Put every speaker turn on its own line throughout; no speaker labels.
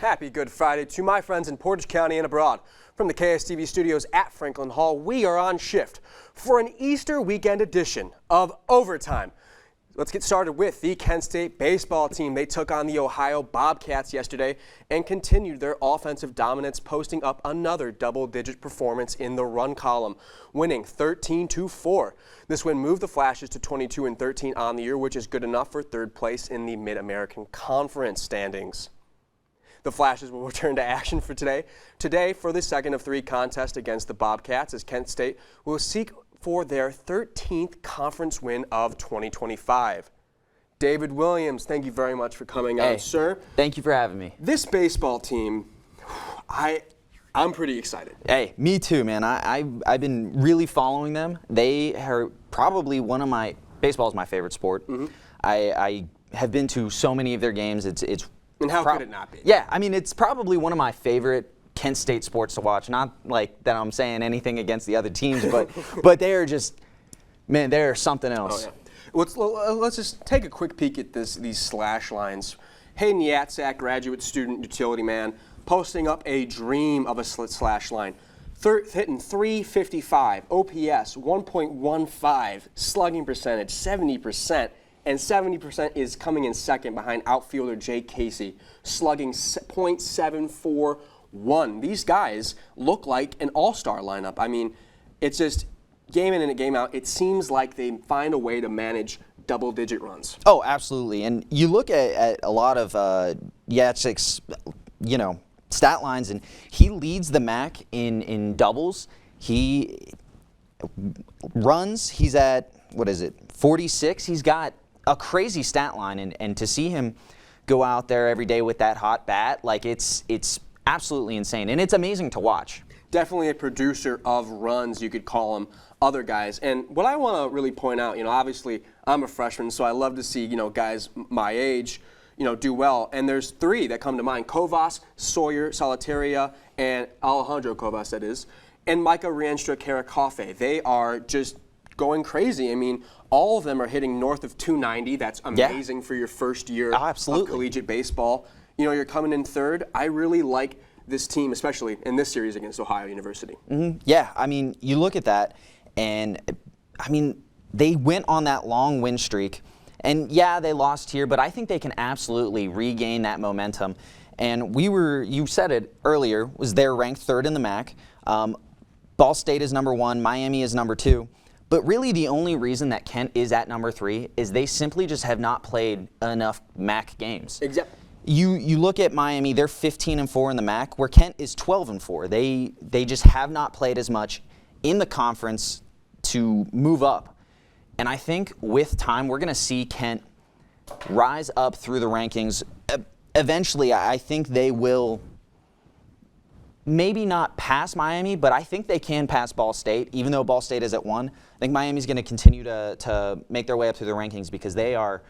Happy Good Friday to my friends in Portage County and abroad. From the KSTV studios at Franklin Hall, we are on shift for an Easter weekend edition of Overtime. Let's get started with the Kent State baseball team. They took on the Ohio Bobcats yesterday and continued their offensive dominance, posting up another double-digit performance in the run column, winning 13-4. This win moved the Flashes to 22-13 on the year, which is good enough for third place in the Mid-American Conference standings. The Flashes will return to action for today for the second of three contests against the Bobcats, as Kent State will seek for their 13th conference win of 2025. David Williams, thank you very much for coming on, sir.
Thank you for having me.
This baseball team, I'm pretty excited.
Hey, me too, man. I've been really following them. They are probably baseball is my favorite sport. Mm-hmm. I have been to so many of their games.
And how could it not be?
Yeah, I mean, it's probably one of my favorite Kent State sports to watch. Not like that I'm saying anything against the other teams, but they are just, man, they're something else.
Oh, yeah. Let's just take a quick peek at these slash lines. Hayden Yatzak, graduate student utility man, posting up a dream of a slash line. Hitting 355, OPS 1.15, slugging percentage 70%. And 70% is coming in second behind outfielder Jake Casey, slugging .741. These guys look like an all-star lineup. I mean, it's just game in and game out. It seems like they find a way to manage double-digit runs.
Oh, absolutely. And you look at a lot of Yatzik's, stat lines, and he leads the MAC in doubles. He runs. He's at 46. He's got a crazy stat line, and to see him go out there every day with that hot bat, like it's absolutely insane, and it's amazing to watch.
Definitely a producer of runs, you could call him, other guys. And what I want to really point out, obviously I'm a freshman, so I love to see, guys my age, do well. And there's three that come to mind: Kovas, Sawyer, Solitaria, and Alejandro Kovas, that is, and Micah Rienstra Karakofe. They are just going crazy. I mean, all of them are hitting north of 290. That's amazing for your first year of collegiate baseball. You're coming in third. I really like this team, especially in this series against Ohio University.
Mm-hmm. Yeah, I mean, you look at that, and I mean, they went on that long win streak, and yeah, they lost here, but I think they can absolutely regain that momentum. And you said it earlier, they're ranked third in the MAC. Ball State is number 1, Miami is number 2. But really the only reason that Kent is at number 3 is they simply just have not played enough MAC games.
Exactly.
You look at Miami, they're 15-4 in the MAC, where Kent is 12-4. They just have not played as much in the conference to move up. And I think with time, we're going to see Kent rise up through the rankings. Eventually, I think they will maybe not pass Miami, but I think they can pass Ball State, even though Ball State is at 1. I think Miami's going to continue to make their way up through the rankings because they are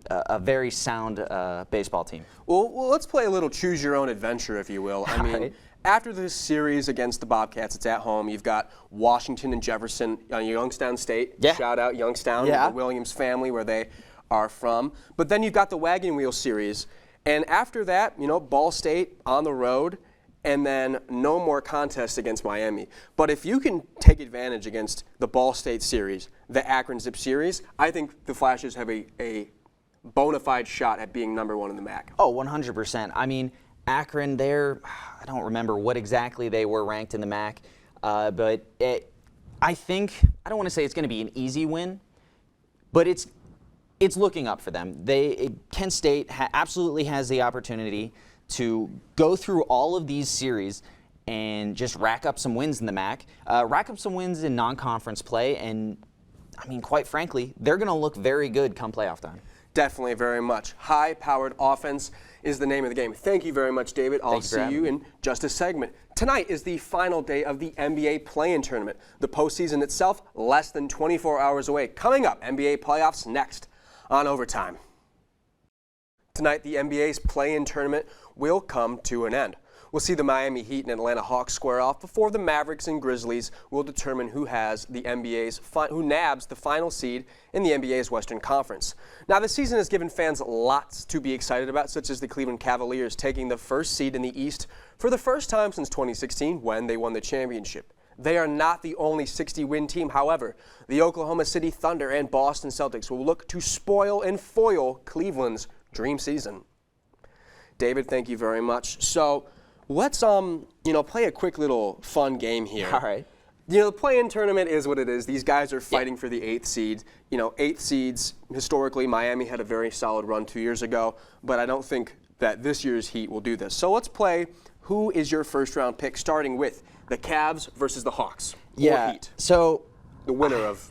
a very sound baseball team.
Well, let's play a little choose your own adventure, if you will. I mean, after this series against the Bobcats, it's at home. You've got Washington and Jefferson, Youngstown State.
Yeah.
Shout out Youngstown, the Williams family, where they are from. But then you've got the Wagon Wheel series. And after that, Ball State on the road, and then no more contests against Miami. But if you can take advantage against the Ball State series, the Akron Zip series, I think the Flashes have a bona fide shot at being number 1 in the MAC.
Oh, 100%. I mean, Akron, I don't remember what exactly they were ranked in the MAC, but I don't want to say it's going to be an easy win, but it's looking up for them. Kent State absolutely has the opportunity to go through all of these series and just rack up some wins in the MAC, rack up some wins in non-conference play, and, I mean, quite frankly, they're going to look very good come playoff time.
Definitely, very much. High-powered offense is the name of the game. Thank you very much, David. I'll see you in just a segment. Tonight is the final day of the NBA play-in tournament. The postseason itself less than 24 hours away. Coming up, NBA playoffs next on Overtime. Tonight, the NBA's play-in tournament will come to an end. We'll see the Miami Heat and Atlanta Hawks square off before the Mavericks and Grizzlies will determine who nabs the final seed in the NBA's Western Conference. Now, the season has given fans lots to be excited about, such as the Cleveland Cavaliers taking the first seed in the East for the first time since 2016 when they won the championship. They are not the only 60-win team. However, the Oklahoma City Thunder and Boston Celtics will look to spoil and foil Cleveland's dream season. David, thank you very much. So let's play a quick little fun game here.
All right.
The play-in tournament is what it is. These guys are fighting for the 8th seed. 8th seeds, historically, Miami had a very solid run 2 years ago, but I don't think that this year's Heat will do this. So let's play who is your first-round pick, starting with the Cavs versus the Hawks.
Yeah.
Or Heat.
So
The winner of...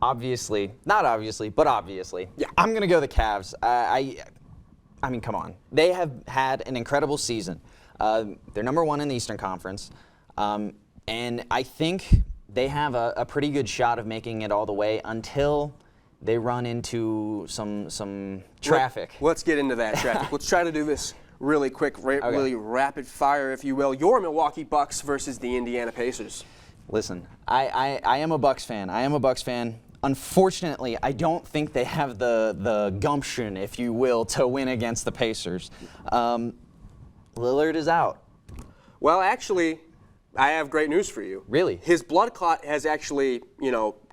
not obviously, but obviously.
Yeah.
I'm going to go the Cavs. I mean, come on. They have had an incredible season. They're number 1 in the Eastern Conference. And I think they have a pretty good shot of making it all the way until they run into some traffic.
Let's get into that traffic. Let's try to do this really quick, really rapid fire, if you will. Your Milwaukee Bucks versus the Indiana Pacers.
Listen, I am a Bucks fan. Unfortunately, I don't think they have the gumption, if you will, to win against the Pacers. Lillard is out.
Well, actually, I have great news for you.
Really?
His blood clot has actually,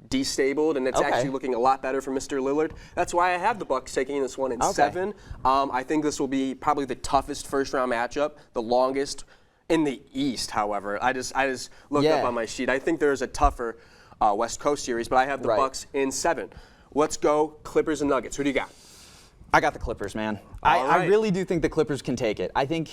destabled, and it's actually looking a lot better for Mr. Lillard. That's why I have the Bucks taking this one in 7. I think this will be probably the toughest first-round matchup, the longest in the East, however. I just looked up on my sheet. I think there's a tougher West Coast series, but I have the Bucks in 7. Let's go Clippers and Nuggets. Who do you got?
I got the Clippers, man.
All right.
I really do think the Clippers can take it. I think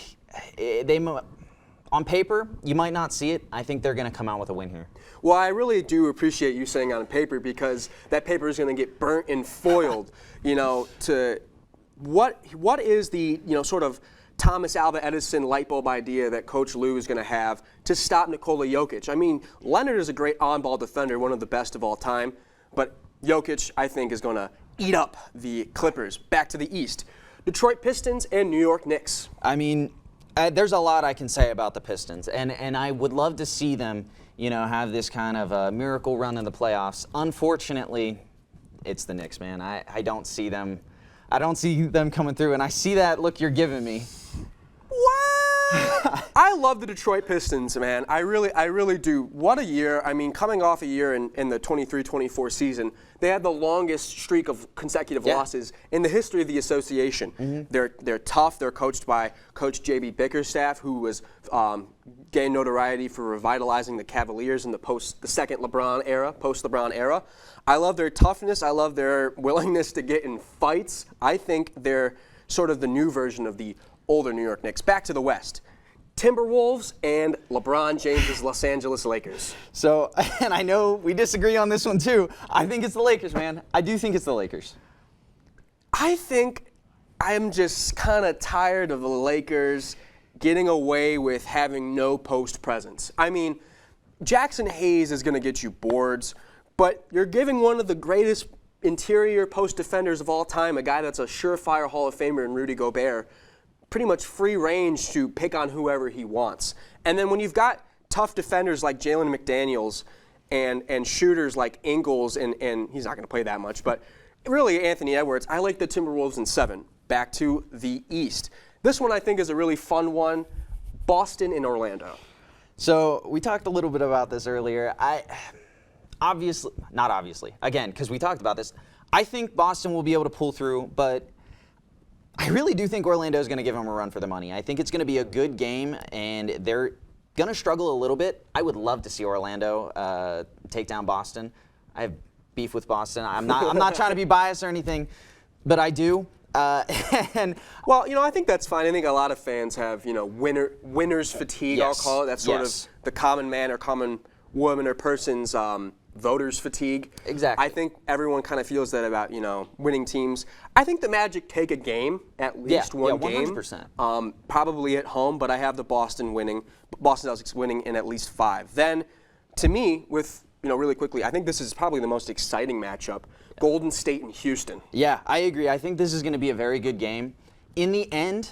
on paper, you might not see it. I think they're going to come out with a win here.
Well, I really do appreciate you saying on paper, because that paper is going to get burnt and foiled, to what is the, sort of Thomas Alva Edison light bulb idea that Coach Lue is going to have to stop Nikola Jokic. I mean, Leonard is a great on-ball defender, one of the best of all time, but Jokic, I think, is going to eat up the Clippers. Back to the East. Detroit Pistons and New York Knicks.
I mean, there's a lot I can say about the Pistons, and I would love to see them, have this kind of miracle run in the playoffs. Unfortunately, it's the Knicks, man. I don't see them. I don't see them coming through, and I see that look you're giving me.
What? I love the Detroit Pistons, man. I really do. What a year. I mean, coming off a year in the 23-24 season, they had the longest streak of consecutive losses in the history of the association. They're tough. They're coached by Coach J.B. Bickerstaff, who was gained notoriety for revitalizing the Cavaliers in the second post-LeBron era. I love their toughness. I love their willingness to get in fights. I think they're sort of the new version of the older New York Knicks. Back to the West. Timberwolves and LeBron James' Los Angeles Lakers.
So, and I know we disagree on this one too. I think it's the Lakers, man. I do think it's the Lakers.
I think I'm just kind of tired of the Lakers getting away with having no post presence. I mean, Jackson Hayes is going to get you boards, but you're giving one of the greatest interior post defenders of all time, a guy that's a surefire Hall of Famer in Rudy Gobert, pretty much free range to pick on whoever he wants. And then when you've got tough defenders like Jalen McDaniels and shooters like Ingles, and he's not going to play that much, but really Anthony Edwards, I like the Timberwolves in 7. Back to the East. This one I think is a really fun one. Boston and Orlando.
So we talked a little bit about this earlier. Not obviously, again, because we talked about this. I think Boston will be able to pull through, but I really do think Orlando is going to give them a run for the money. I think it's going to be a good game, and they're going to struggle a little bit. I would love to see Orlando take down Boston. I have beef with Boston. I'm not trying to be biased or anything, but I do.
Well, I think that's fine. I think a lot of fans have, winner's fatigue, I'll call it. That's sort of the common man or common woman or person's voters' fatigue.
Exactly.
I think everyone kind of feels that about, winning teams. I think the Magic take a game, at least one game.
100%.
Probably at home, but I have the Boston Celtics winning in at least 5. Then, to me, really quickly, I think this is probably the most exciting matchup. Golden State and Houston.
Yeah, I agree. I think this is going to be a very good game. In the end,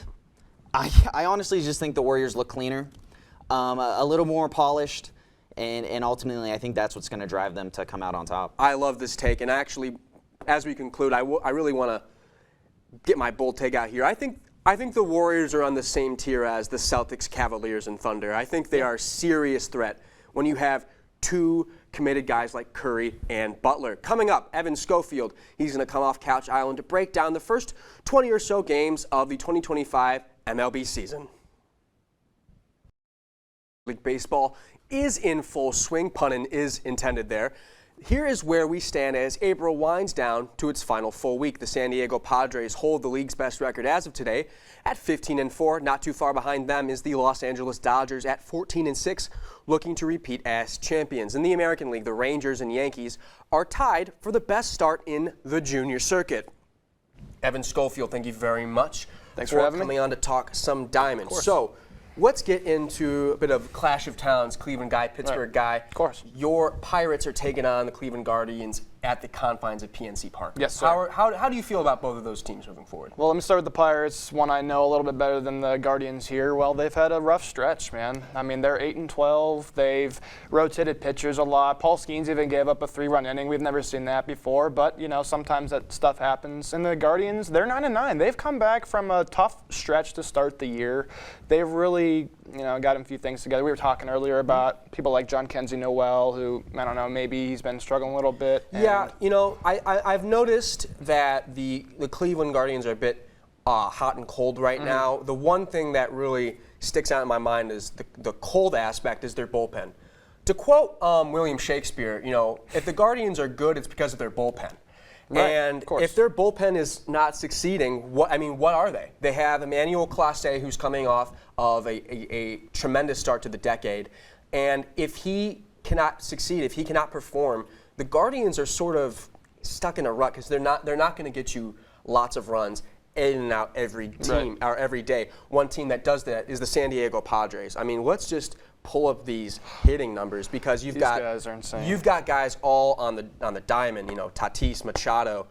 I honestly just think the Warriors look cleaner, a little more polished, and ultimately I think that's what's going to drive them to come out on top.
I love this take, and actually, as we conclude, I really want to get my bold take out here. I think the Warriors are on the same tier as the Celtics, Cavaliers, and Thunder. I think they are a serious threat when you have two committed guys like Curry and Butler. Coming up, Evan Schofield. He's going to come off Couch Island to break down the first 20 or so games of the 2025 MLB season. League Baseball is in full swing, pun is intended there. Here is where we stand as April winds down to its final full week. The San Diego Padres hold the league's best record as of today at 15-4. Not too far behind them is the Los Angeles Dodgers at 14-6, looking to repeat as champions. In the American League, the Rangers and Yankees are tied for the best start in the junior circuit. Evan Schofield, thank you very much.
Thanks for having me.
Coming on to talk some Diamonds.
Of course.
So, let's get into a bit of clash of towns, Cleveland guy, Pittsburgh guy.
Of course.
Your Pirates are taking on the Cleveland Guardians at the confines of PNC Park.
Yes, sir.
How do you feel about both of those teams moving forward?
Well, let me start with the Pirates, one I know a little bit better than the Guardians here. Well, they've had a rough stretch, man. I mean, they're 8-12. They've rotated pitchers a lot. Paul Skeens even gave up a 3-run inning. We've never seen that before, but, you know, sometimes that stuff happens. And the Guardians, they're 9-9. They've come back from a tough stretch to start the year. They've really, you know, gotten a few things together. We were talking earlier about people like John Kenzie Noel, who, I don't know, maybe he's been struggling a little bit.
Yeah, you know, I've noticed that the Cleveland Guardians are a bit hot and cold right now. The one thing that really sticks out in my mind is the cold aspect is their bullpen. To quote William Shakespeare, you know, if the Guardians are good, it's because of their bullpen.
Right,
And
of course.
if their bullpen is not succeeding, what are they? They have Emmanuel Clase, who's coming off of a tremendous start to the decade. And if he cannot succeed, if he cannot perform, the Guardians are sort of stuck in a rut because they're not going to get you lots of runs in and out every team or every day. One team that does that is the San Diego Padres. I mean, let's just pull up these hitting numbers because
These guys are insane.
You've got guys all on the diamond. You know, Tatis, Machado,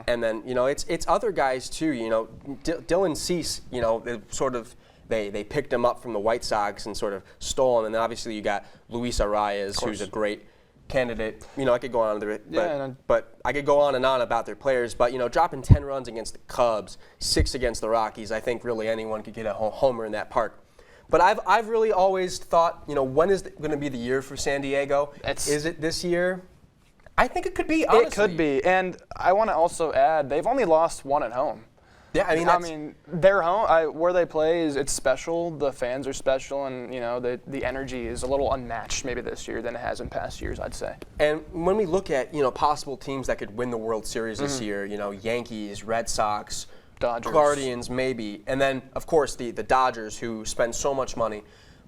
and then you know it's other guys too. You know, Dylan Cease. You know, they picked him up from the White Sox and sort of stole him. And then obviously you got Luis Arias, who's a great candidate. You know, I could go on, but I could go on and on about their players. But you know, dropping 10 runs against the Cubs, 6 against the Rockies, I think really anyone could get a homer in that park. But I've really always thought, you know, when is going to be the year for San Diego? Is it this year? I think it could be. Honestly.
It could be, and I want to also add they've only lost one at home.
Yeah, I mean,
their home, where they play it's special. The fans are special, and you know the energy is a little unmatched maybe this year than it has in past years, I'd say.
And when we look at possible teams that could win the World Series this year, you know, Yankees, Red Sox,
Dodgers.
Guardians, maybe, and then of course the Dodgers, who spend so much money.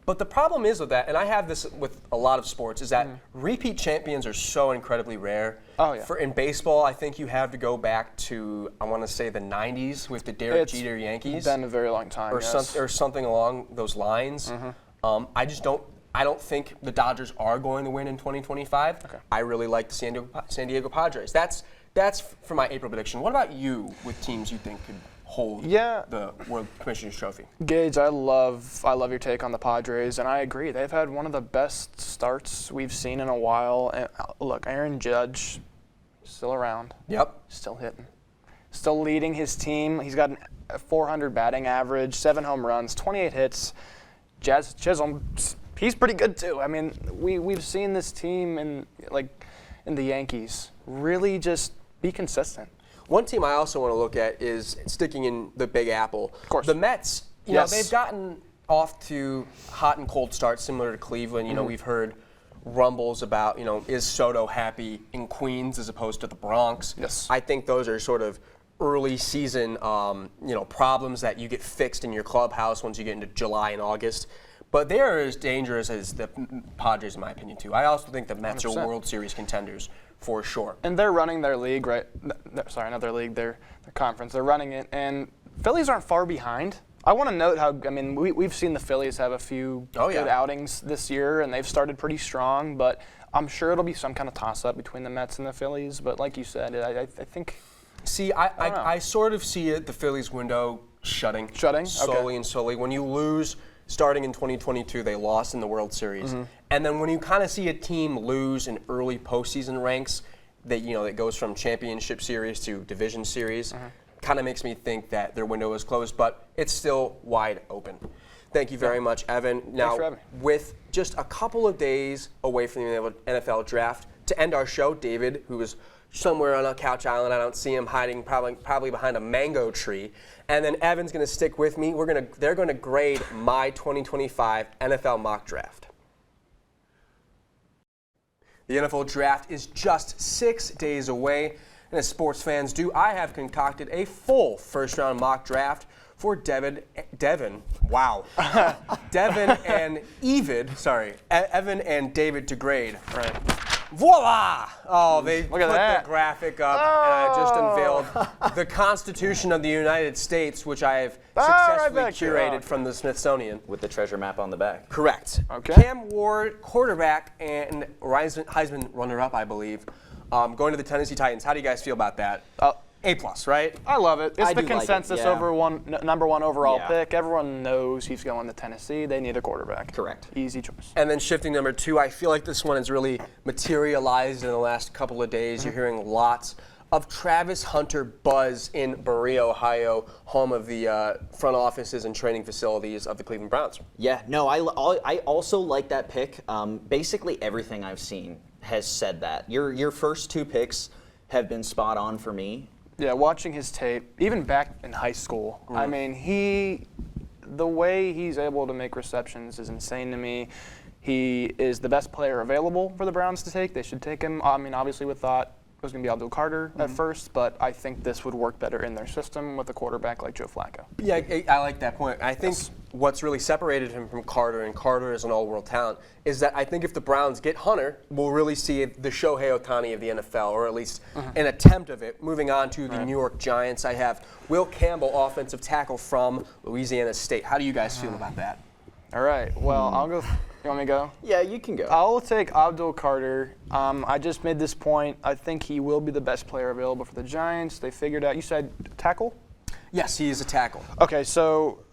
But the problem is with that, and I have this with a lot of sports, is that repeat champions are so incredibly rare.
Oh, yeah.
In baseball, I think you have to go back to, I want to say, the 90s with the Derek Jeter Yankees.
It's been a very long time,
or something along those lines. I don't think the Dodgers are going to win in 2025.
Okay.
I really like the San Diego Padres. That's for my April prediction. What about you with teams you think could hold the World Commissioner's Trophy?
Gage, I love your take on the Padres, and I agree. They've had one of the best starts we've seen in a while. And look, Aaron Judge, still around.
Yep.
Still hitting. Still leading his team. He's got a 400 batting average, 7 home runs, 28 hits. Jazz Chisholm, he's pretty good too. I mean, we've seen this team in the Yankees really just be consistent.
One team I also want to look at is sticking in the Big Apple.
Of course.
The Mets, you know, they've gotten off to hot and cold starts similar to Cleveland. You know, we've heard rumbles about, you know, is Soto happy in Queens as opposed to the Bronx?
Yes.
I think those are sort of early season, problems that you get fixed in your clubhouse once you get into July and August. But they are as dangerous as the Padres, in my opinion, too. I also think the Mets 100%. Are World Series contenders for sure.
And they're running their league, right? Sorry, not their league, their conference. They're running it, and Phillies aren't far behind. I want to note how, I mean, we've seen the Phillies have a few good outings this year, and they've started pretty strong, but I'm sure it'll be some kind of toss-up between the Mets and the Phillies. But like you said, I think...
See, I sort of see the Phillies window Shutting.
Shutting?
Slowly
Okay.
and slowly. When you lose, starting in 2022, they lost in the World Series. And then when you kind of see a team lose in early postseason ranks, that goes from championship series to division series, kind of makes me think that their window is closed, but it's still wide open. Thank you very much, Evan. Now,
for having me.
with just a couple of days away from the NFL draft, to end our show, David, who is somewhere on a couch island, I don't see him hiding probably behind a mango tree, and then Evan's going to stick with me. They're going to grade my 2025 NFL mock draft. The NFL draft is just 6 days away, and as sports fans do, I have concocted a full first-round mock draft for Devin, and Evan and David to grade.
Right.
Voila! Oh, they put
that.
the graphic up, and I just unveiled the Constitution of the United States, which I have successfully
back here.
curated from the Smithsonian.
With the treasure map on the back.
Correct.
Okay.
Cam Ward, quarterback, and Heisman runner-up, I believe, going to the Tennessee Titans. How do you guys feel about that? A+, right?
I love it. It's
I
the
do like it,
consensus
yeah.
over number one overall
Yeah.
pick. Everyone knows he's going to Tennessee. They need a quarterback.
Correct.
Easy choice.
And then shifting number 2, I feel like this one has really materialized in the last couple of days. You're hearing lots of Travis Hunter buzz in Berea, Ohio, home of the front offices and training facilities of the Cleveland Browns.
Yeah, no, I also like that pick. Basically, everything I've seen has said that. Your first 2 picks have been spot on for me.
Yeah, watching his tape, even back in high school, I mean, the way he's able to make receptions is insane to me. He is the best player available for the Browns to take. They should take him. I mean, obviously we thought it was going to be Abdul Carter at first, but I think this would work better in their system with a quarterback like Joe Flacco.
Yeah, I like that point. I think what's really separated him from Carter, and Carter is an all-world talent, is that I think if the Browns get Hunter, we'll really see the Shohei Ohtani of the NFL, or at least an attempt of it. Moving on to the New York Giants, I have Will Campbell, offensive tackle from Louisiana State. How do you guys feel about that?
All right, well, I'll go. You want me to go?
Yeah, you can go.
I'll take Abdul Carter. I just made this point. I think he will be the best player available for the Giants. They figured out. You said tackle?
Yes, he is a tackle.
Okay, so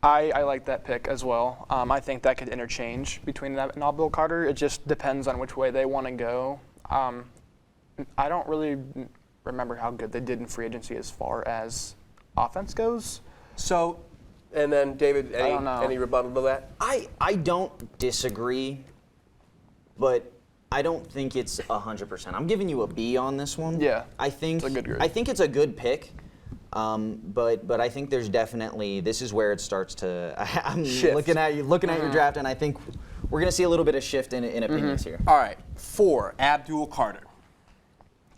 I like that pick as well. I think that could interchange between that and Abdul Carter. It just depends on which way they want to go. I don't really remember how good they did in free agency as far as offense goes.
So, and then David,
don't know.
any rebuttal to that?
I don't disagree, but I don't think it's 100%. I'm giving you a B on this one.
Yeah,
I think
it's a good grade.
I think it's a good pick, but I think there's definitely this is where it starts to. I'm
Shift.
looking at your draft, and I think we're gonna see a little bit of shift in opinions here.
All right, 4, Abdul Carter.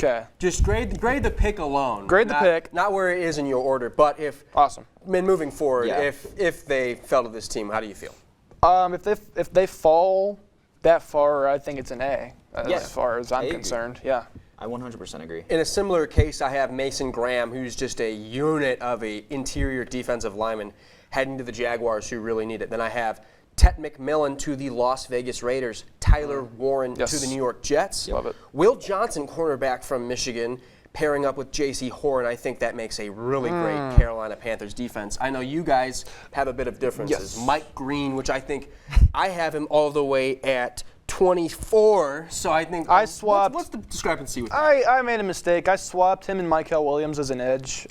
Okay.
Just grade the pick alone.
Grade the pick.
Not where it is in your order, but if
Awesome.
moving forward,
Yeah.
if they fell to this team, how do you feel?
If they fall that far, I think it's an A
Yeah,
as far as
I
I'm
agree.
concerned. Yeah.
I 100% agree.
In a similar case, I have Mason Graham, who's just a unit of a interior defensive lineman heading to the Jaguars who really need it. Then I have Tet McMillan to the Las Vegas Raiders, Tyler Warren
Yes.
to the New York Jets.
Love it.
Will Johnson, cornerback from Michigan, pairing up with J.C. Horn. I think that makes a really great Carolina Panthers defense. I know you guys have a bit of differences.
Yes.
Mike Green, which I think I have him all the way at 24, so I think
I swapped-
What's the discrepancy with that?
I made a mistake. I swapped him and Mykel Williams as an edge.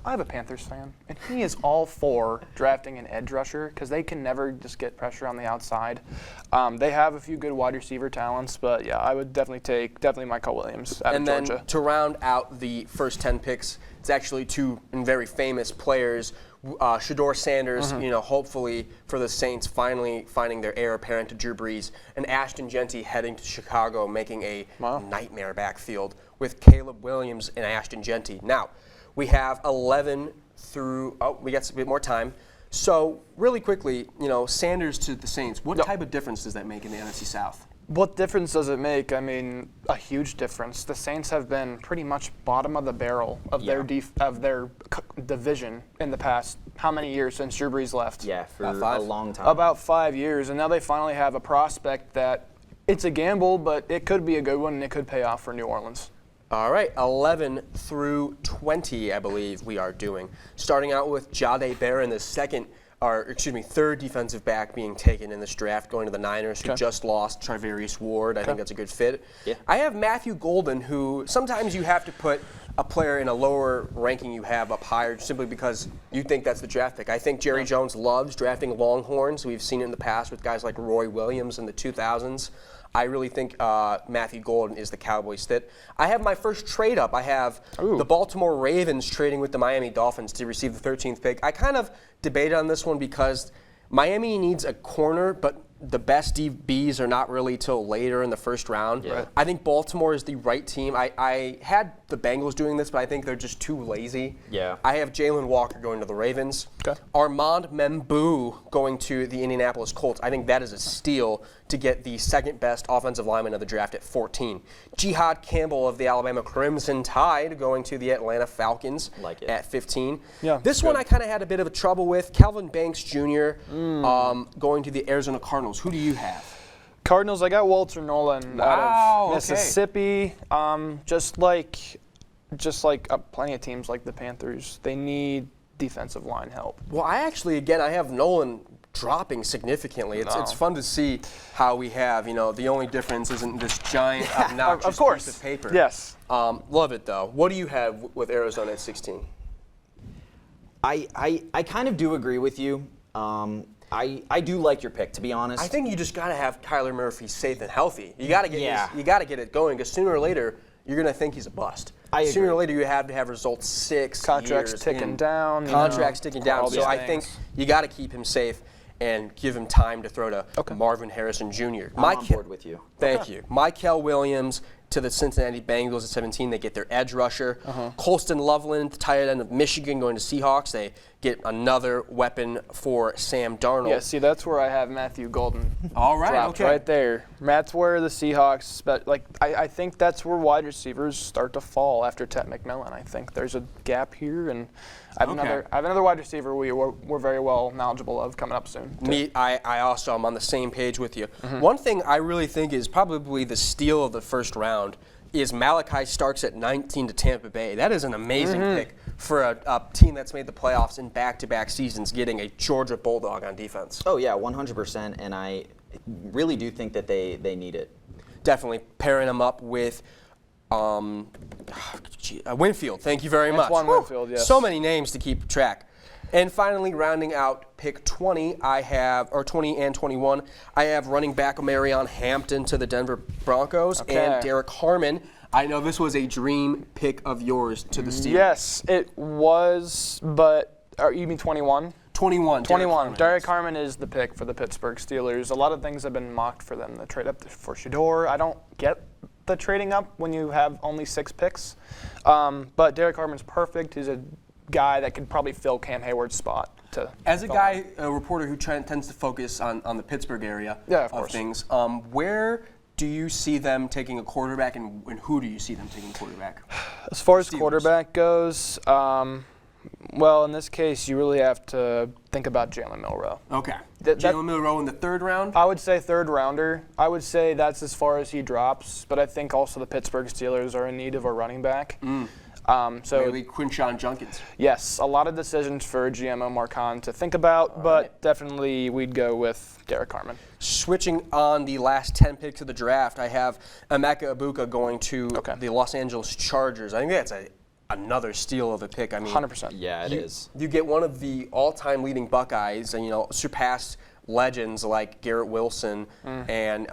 I have a Panthers fan, and he is all for drafting an edge rusher because they can never just get pressure on the outside. They have a few good wide receiver talents, but yeah, I would definitely take Mykel Williams out
And
of
then
Georgia.
to round out the first 10 picks, it's actually 2 very famous players. Shedeur Sanders, hopefully for the Saints finally finding their heir apparent to Drew Brees, and Ashton Jeanty heading to Chicago, making a nightmare backfield with Caleb Williams and Ashton Jeanty. Now, we have 11 through, we got a bit more time. So really quickly, Sanders to the Saints, what type of difference does that make in the NFC South?
What difference does it make? I mean, a huge difference. The Saints have been pretty much bottom of the barrel of their division in the past how many years since Drew Brees left?
Yeah, for
About 5?
a long time.
About 5 years, and now they finally have a prospect that it's a gamble, but it could be a good one and it could pay off for New Orleans.
All right, 11 through 20, I believe we are doing. Starting out with Jahdae Barron, the third defensive back being taken in this draft, going to the Niners, who just lost Trivarius Ward. I think that's a good fit.
Yeah.
I have Matthew Golden, who sometimes you have to put a player in a lower ranking you have up higher simply because you think that's the draft pick. I think Jerry Jones loves drafting Longhorns. We've seen it in the past with guys like Roy Williams in the 2000s. I really think Matthew Golden is the Cowboys fit. I have my first trade up. I have the Baltimore Ravens trading with the Miami Dolphins to receive the 13th pick. I kind of debated on this one because Miami needs a corner, but the best DBs are not really till later in the first round.
Yeah. Right.
I think Baltimore is the right team. I had the Bengals doing this, but I think they're just too lazy.
Yeah.
I have Jalen Walker going to the Ravens.
Okay.
Armand Membu going to the Indianapolis Colts. I think that is a steal to get the second best offensive lineman of the draft at 14. Jihad Campbell of the Alabama Crimson Tide going to the Atlanta Falcons
Like it.
at 15.
Yeah,
This one I kind of had a bit of a trouble with. Calvin Banks Jr. Going to the Arizona Cardinals. Who do you have?
Cardinals, I got Walter Nolan
Wow,
out of
okay.
Mississippi. Just like plenty of teams like the Panthers, they need defensive line help.
Well, I have Nolan dropping significantly. It's fun to see how we have, the only difference isn't this giant obnoxious
Of course.
piece of paper.
Yes.
Love it, though. What do you have with Arizona at 16?
I kind of do agree with you. I do like your pick, to be honest.
I think you just got to have Kyler Murphy safe and healthy. You got to get
Yeah.
you got to get it going because sooner or later you're going to think he's a bust.
I
Sooner
agree.
or later you have to have results 6
Contracts
years
ticking
in.
down, you
Contracts
know,
ticking
all
down.
these
So I think
things.
you got to keep him safe and give him time to throw to Marvin Harrison Jr.
I'm on board with you.
Thank you. Mykel Williams to the Cincinnati Bengals at 17. They get their edge rusher. Colston Loveland, the tight end of Michigan, going to Seahawks. They get another weapon for Sam Darnold.
Yeah, see, that's where I have Matthew Golden.
All right,
dropped
okay.
right there. That's where the Seahawks, I think that's where wide receivers start to fall after Ted McMillan. I think there's a gap here, and I have another wide receiver we're very well knowledgeable of coming up soon.
I also am on the same page with you. One thing I really think is probably the steal of the first round is Malachi Starks at 19 to Tampa Bay. That is an amazing pick for a team that's made the playoffs in back-to-back seasons, getting a Georgia Bulldog on defense.
Oh, yeah, 100%, and I really do think that they need it.
Definitely pairing them up with Winfield. Thank you very much.
Antoine
Whew.
Winfield, yes.
So many names to keep track. And finally, rounding out pick 20, 20 and 21, I have running back Marion Hampton to the Denver Broncos and Derek Harmon. I know this was a dream pick of yours to the Steelers.
Yes, it was, but you mean 21?
21.
21. Derek Harmon is the pick for the Pittsburgh Steelers. A lot of things have been mocked for them. The trade up for Shedeur. I don't get the trading up when you have only 6 picks. But Derek Harmon's perfect. He's a guy that could probably fill Cam Hayward's spot.
As a reporter who tends to focus on the Pittsburgh area
of
things, where do you see them taking a quarterback, and who do you see them taking a quarterback?
As far as
Steelers.
quarterback goes, well, in this case, you really have to think about Jalen Milroe.
Okay.
That-
Jalen Milroe in the 3rd round?
I would say 3rd rounder. I would say that's as far as he drops, but I think also the Pittsburgh Steelers are in need of a running back. So
Maybe Quinshawn Junkins.
yes, a lot of decisions for GMO Marcon to think about, but definitely we'd go with Derek Harmon.
Switching on the last 10 picks of the draft, I have Emeka Ibuka going to the Los Angeles Chargers. I think that's another steal of a pick. I mean,
100%.
Yeah, it is.
You get one of the all-time leading Buckeyes, and surpassed legends like Garrett Wilson and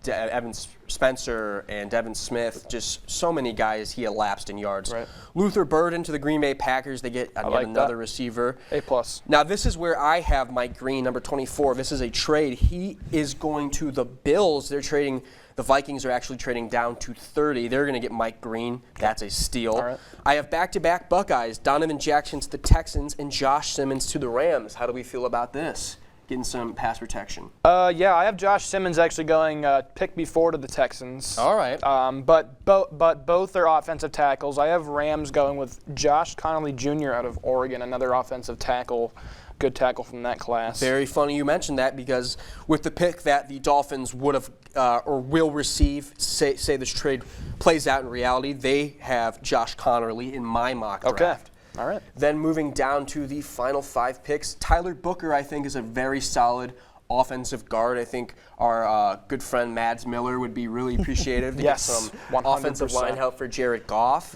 Evan Spencer and Devin Smith. Just so many guys he elapsed in yards.
Right.
Luther Burden to the Green Bay Packers. They get yet another receiver.
A+.
Now this is where I have Mike Green, number 24. This is a trade. He is going to the Bills. They're trading. The Vikings are actually trading down to 30. They're going to get Mike Green. That's a steal.
All right.
I have back-to-back Buckeyes. Donovan Jackson to the Texans and Josh Simmons to the Rams. How do we feel about this? getting some pass protection.
Yeah, I have Josh Simmons actually going pick before to the Texans.
All right.
But both are offensive tackles. I have Rams going with Josh Connolly Jr. out of Oregon, another offensive tackle. Good tackle from that class.
Very funny you mentioned that, because with the pick that the Dolphins would have or will receive, say this trade plays out in reality, they have Josh Connerly in my mock draft.
All right.
Then moving down to the final 5 picks, Tyler Booker, I think, is a very solid offensive guard. I think our good friend Mads Miller would be really appreciative to
Yes,
get some
100%.
offensive line help for Jared Goff.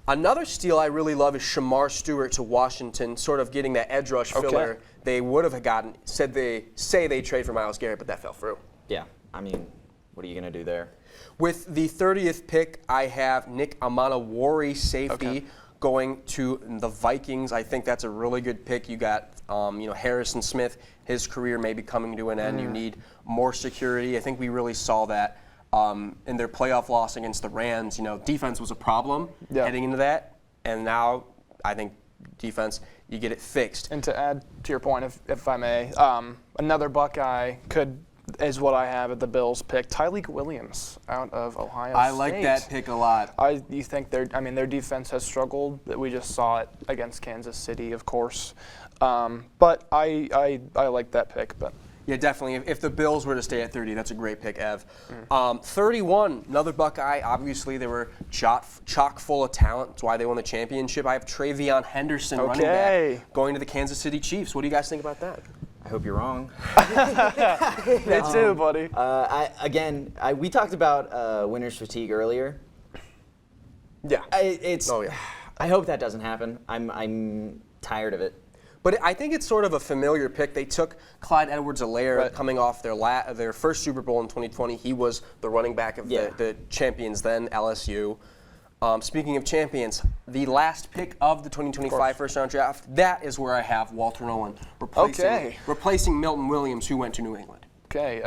Another steal I really love is Shamar Stewart to Washington, sort of getting that edge rush filler they would have gotten. Say they trade for Myles Garrett, but that fell through.
Yeah, I mean, what are you going to do there?
With the 30th pick, I have Nick Amanawari, safety, going to the Vikings. I think that's a really good pick. You got Harrison Smith, his career may be coming to an end. You need more security. I think we really saw that in their playoff loss against the Rams. Defense was a problem heading into that, and now I think defense, you get it fixed.
And to add to your point, if I may, another Buckeye is what I have at the Bills pick. Tyleik Williams out of Ohio State.
I like that pick a lot.
You think their defense has struggled. We just saw it against Kansas City, of course. But I like that pick. But
yeah, definitely. If the Bills were to stay at 30, that's a great pick, Ev. 31, another Buckeye. Obviously, they were chock full of talent. That's why they won the championship. I have Travion Henderson, running back, going to the Kansas City Chiefs. What do you guys think about that?
I hope you're wrong.
Me too, buddy.
We talked about winner's fatigue earlier.
Yeah.
I hope that doesn't happen. I'm tired of it.
But I think it's sort of a familiar pick. They took Clyde Edwards-Helaire coming off their first Super Bowl in 2020. He was the running back of the champions then, LSU. Speaking of champions, the last pick of the 2025 first-round draft, that is where I have Walter Nolan, replacing Milton Williams, who went to New England.
Okay.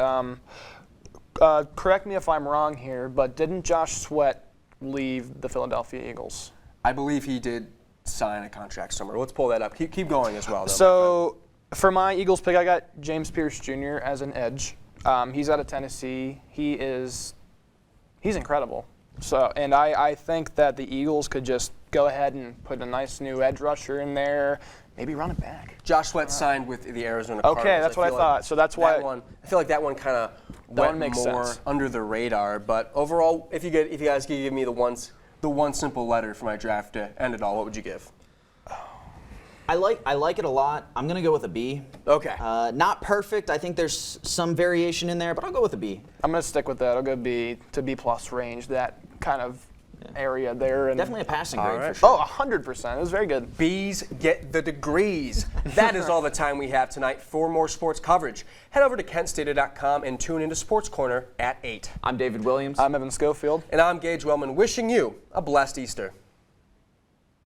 Correct me if I'm wrong here, but didn't Josh Sweat leave the Philadelphia Eagles?
I believe he did sign a contract somewhere. Let's pull that up. Keep going as well, though.
So for my Eagles pick, I got James Pierce Jr. as an edge. He's out of Tennessee. He's incredible. And I think that the Eagles could just go ahead and put a nice new edge rusher in there, maybe run it back.
Josh Sweat signed with the Arizona Cardinals.
Okay, that's what I thought. So that's why
I feel like that one kind of went more under the radar. But overall, if you guys could give me the one simple letter for my draft to end it all, what would you give?
I like it a lot. I'm gonna go with a B.
Okay.
Not perfect. I think there's some variation in there, but I'll go with a B.
I'm gonna stick with that. I'll go B to B plus range. That kind of area there. And
definitely a passing grade for sure.
Oh, 100%. It was very good.
B's get the degrees. That is all the time we have tonight. For more sports coverage, head over to KentStater.com and tune into Sports Corner at 8.
I'm David Williams.
I'm Evan Schofield.
And I'm Gage Wellman, wishing you a blessed Easter.